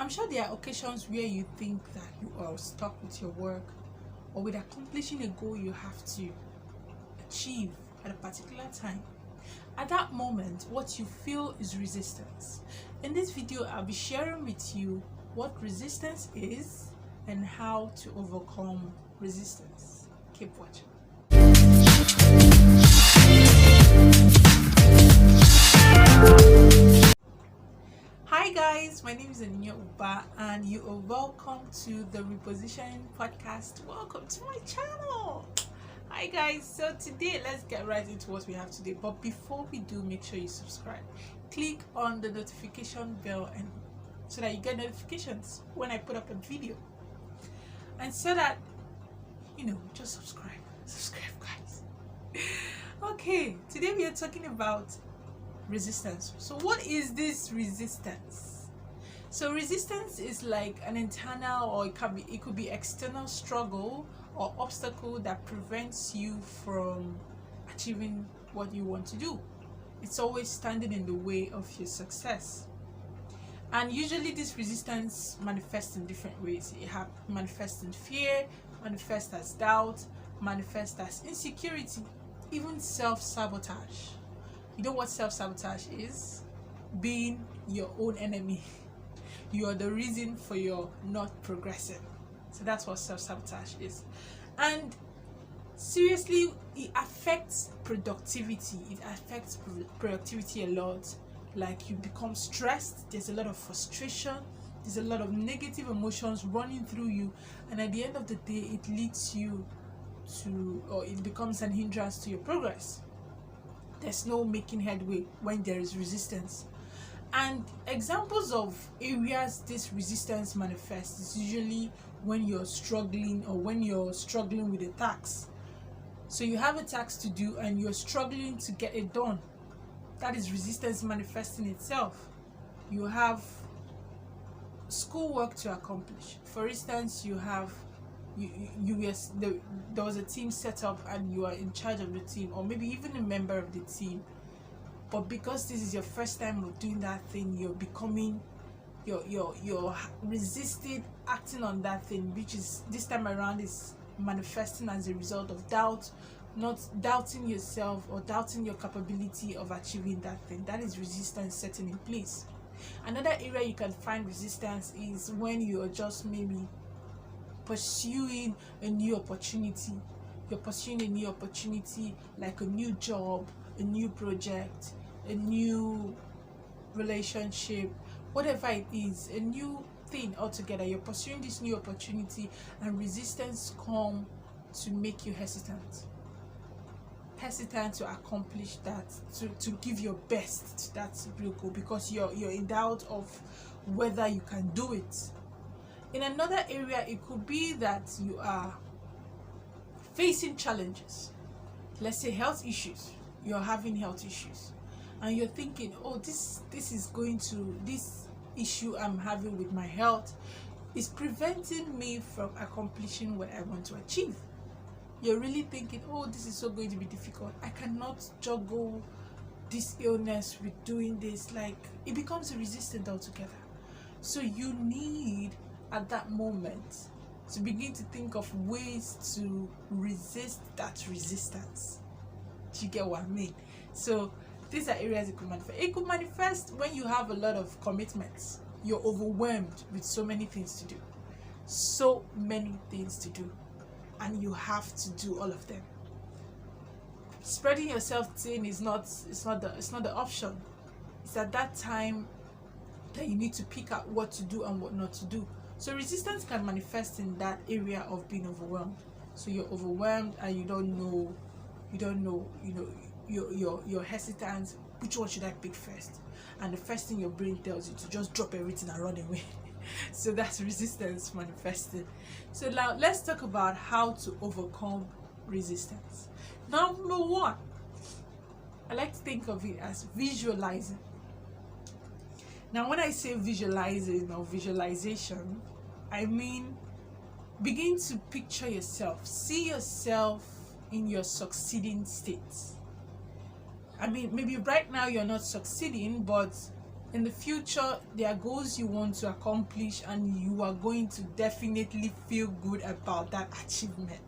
I'm sure there are occasions where you think that you are stuck with your work or with accomplishing a goal you have to achieve at a particular time. At that moment, what you feel is resistance. In this video, I'll be sharing with you what resistance is and how to overcome resistance. Keep watching. Hi guys, my name is Uba and you are welcome to the Repositioning Podcast. Welcome to my channel. Hi guys, so today let's get right into what we have today. But before we do, make sure you subscribe. Click on the notification bell and so that you get notifications when I put up a video. And so that just subscribe guys. Okay, today we are talking about resistance. So what is this resistance? So resistance is like an internal, or it could be external struggle or obstacle that prevents you from achieving what you want to do. It's always standing in the way of your success. And usually this resistance manifests in different ways. It manifests in fear, manifests as doubt, manifests as insecurity, even self-sabotage. You know what self-sabotage is? Being your own enemy. You are the reason for your not progressing. So that's what self-sabotage is. And seriously, it affects productivity. It affects productivity a lot. Like you become stressed, there's a lot of frustration, there's a lot of negative emotions running through you, and at the end of the day, it leads you to, or it becomes an hindrance to your progress. There's no making headway when there is resistance. And examples of areas this resistance manifests is usually when you're struggling with a task. So you have a task to do and you're struggling to get it done. That is resistance manifesting itself. You have schoolwork to accomplish. For instance, there was a team set up and you are in charge of the team, or maybe even a member of the team, but because this is your first time of doing that thing, you're resisting acting on that thing, which is this time around is manifesting as a result of doubt, not doubting yourself or doubting your capability of achieving that thing. That is resistance setting in place. Another area you can find resistance is when you're just maybe pursuing a new opportunity. You're pursuing a new opportunity like a new job, a new project, a new relationship, whatever it is, a new thing altogether. You're pursuing this new opportunity and resistance come to make you hesitant to accomplish that, to give your best to that real goal, because you're in doubt of whether you can do it. In another area, it could be that you are facing challenges. Let's say health issues. You're having health issues and you're thinking, oh, this issue I'm having with my health is preventing me from accomplishing what I want to achieve. You're really thinking, oh, this is so going to be difficult. I cannot juggle this illness with doing this. Like, it becomes resistant altogether. So you need, at that moment, to begin to think of ways to resist that resistance. Do you get what I mean? So these are areas it could manifest. It could manifest when you have a lot of commitments. You're overwhelmed with so many things to do. And you have to do all of them. Spreading yourself thin is not the option. It's at that time that you need to pick out what to do and what not to do. So resistance can manifest in that area of being overwhelmed. So you're overwhelmed and you don't know, you're hesitant. Which one should I pick first? And the first thing your brain tells you to just drop everything and run away. So that's resistance manifested. So now let's talk about how to overcome resistance. Number one, I like to think of it as visualizing. Now, when I say visualizing or visualization, I mean begin to picture yourself. See yourself in your succeeding state. I mean, maybe right now you're not succeeding, but In the future, there are goals you want to accomplish, and you are going to definitely feel good about that achievement.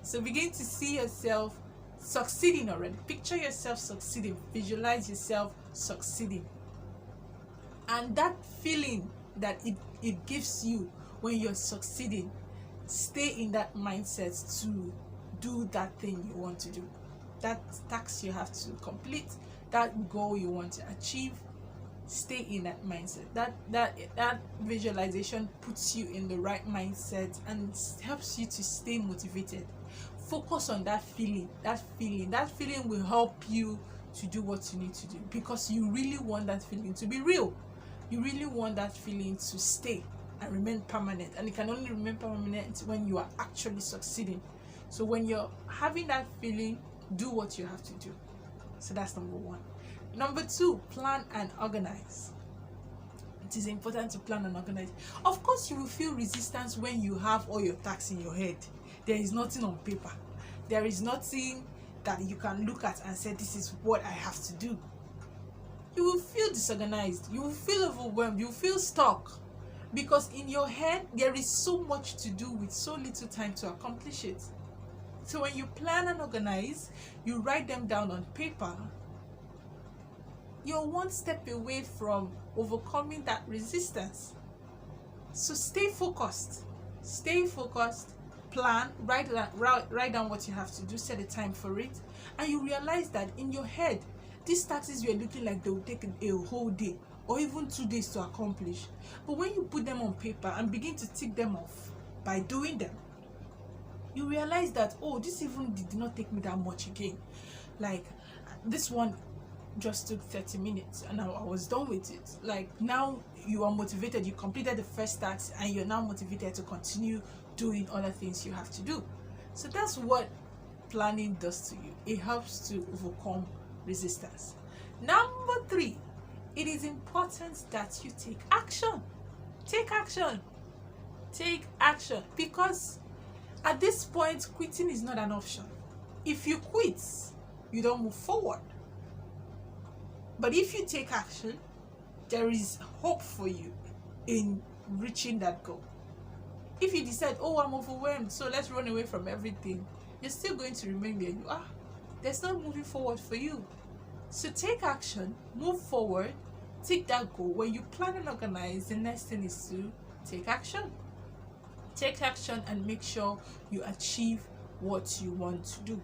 So begin to see yourself succeeding already. Picture yourself succeeding. Visualize yourself succeeding. And that feeling that it gives you when you're succeeding, stay in that mindset to do that thing you want to do. That task you have to complete, that goal you want to achieve, stay in that mindset. That visualization puts you in the right mindset and helps you to stay motivated. Focus on that feeling. That feeling will help you to do what you need to do, because you really want that feeling to be real. You really want that feeling to stay and remain permanent, and it can only remain permanent when you are actually succeeding. So when you're having that feeling, do what you have to do. So that's number one. Number two, plan and organize. It is important to plan and organize. Of course, you will feel resistance when you have all your tasks in your head. There is nothing on paper. There is nothing that you can look at and say, this is what I have to do. You will feel disorganized. You will feel overwhelmed. You will feel stuck. Because in your head, there is so much to do with so little time to accomplish it. So when you plan and organize, you write them down on paper, you're one step away from overcoming that resistance. So stay focused. Plan, write down what you have to do, set a time for it, and you realize that in your head, these tasks you're looking like they will take a whole day or even 2 days to accomplish. But when you put them on paper and begin to tick them off by doing them, you realize that, oh, this even did not take me that much again. Like, this one just took 30 minutes and I was done with it. Like, now you are motivated. You completed the first task and you're now motivated to continue doing other things you have to do. So that's what planning does to you. It helps to overcome resistance. Number 3, it is important that you take action. Take action, because at this point, quitting is not an option. If you quit, you don't move forward. But if you take action, there is hope for you in reaching that goal. If you decide, oh, I'm overwhelmed, so let's run away from everything, you're still going to remain where you are. There's no moving forward for you. So take action, move forward, take that goal. When you plan and organize, the next thing is to take action. Take action and make sure you achieve what you want to do.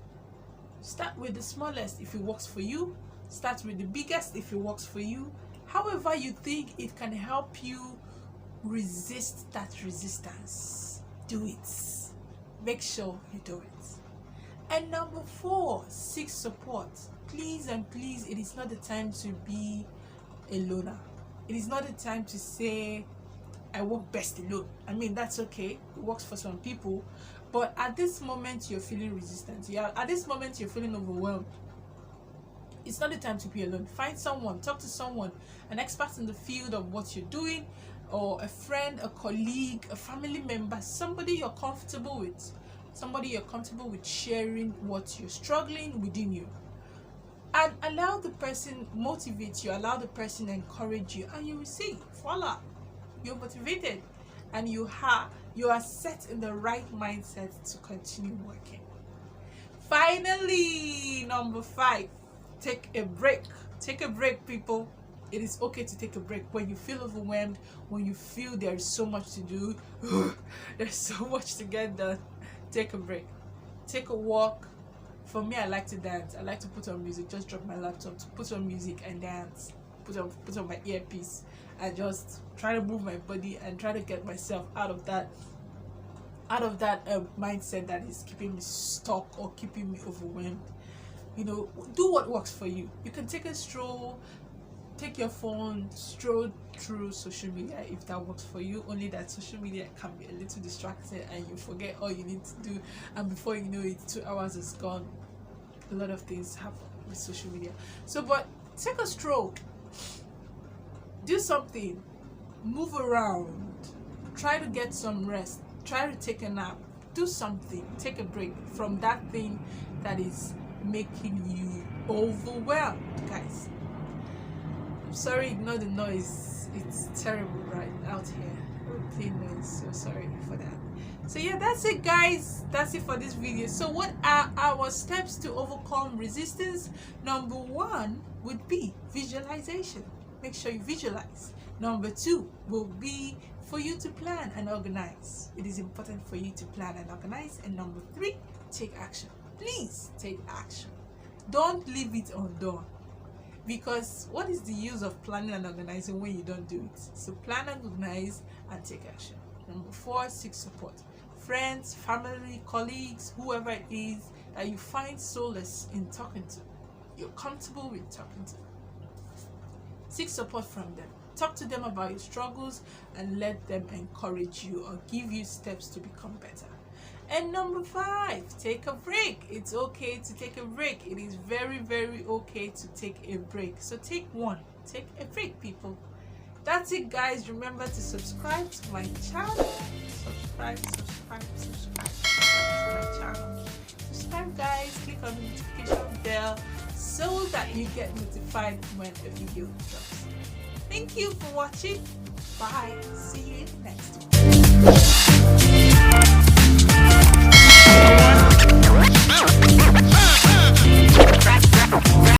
Start with the smallest if it works for you. Start with the biggest if it works for you. However you think it can help you resist that resistance, do it. Make sure you do it. And number 4, seek support. Please and please, it is not the time to be a loner. It is not the time to say, I work best alone. I mean, that's okay. It works for some people. But at this moment, you're feeling resistant. At this moment, you're feeling overwhelmed. It's not the time to be alone. Find someone, talk to someone, an expert in the field of what you're doing, or a friend, a colleague, a family member, somebody you're comfortable with. Somebody you're comfortable with sharing what you're struggling within you. And allow the person motivate you, allow the person encourage you, and you will see, voila, you're motivated and you are set in the right mindset to continue working. Finally, number 5, take a break. Take a break, people. It is okay to take a break when you feel overwhelmed, when you feel there is so much to do, there's so much to get done. Take a break. Take a walk. For me, I like to dance. I like to put on music. Just drop my laptop to put on music and dance. Put on my earpiece and just try to move my body and try to get myself out of that mindset that is keeping me stuck or keeping me overwhelmed. Do what works for you. You can take a stroll, take your phone, stroll through social media if that works for you. Only that social media can be a little distracting and you forget all you need to do, and before you know it, 2 hours is gone. A lot of things happen with social media. But take a stroll, do something, move around, try to get some rest, try to take a nap, do something, take a break from that thing that is making you overwhelmed, guys. Sorry, ignore the noise. It's terrible right out here. Okay, noise. So sorry for that. So yeah, that's it, guys. That's it for this video. So what are our steps to overcome resistance? Number 1 would be visualization. Make sure you visualize. Number 2 will be for you to plan and organize. It is important for you to plan and organize. And number 3, take action. Please take action. Don't leave it undone. Because what is the use of planning and organizing when you don't do it? So plan and organize and take action. Number 4, seek support. Friends, family, colleagues, whoever it is that you find solace in talking to, you're comfortable with talking to. Seek support from them. Talk to them about your struggles and let them encourage you or give you steps to become better. And number 5, take a break. It's okay to take a break. It is very, very okay to take a break. So take one. Take a break, people. That's it, guys. Remember to subscribe to my channel. Subscribe to my channel. Subscribe, guys. Click on the notification bell so that you get notified when a video drops. Thank you for watching. Bye. See you in the next one.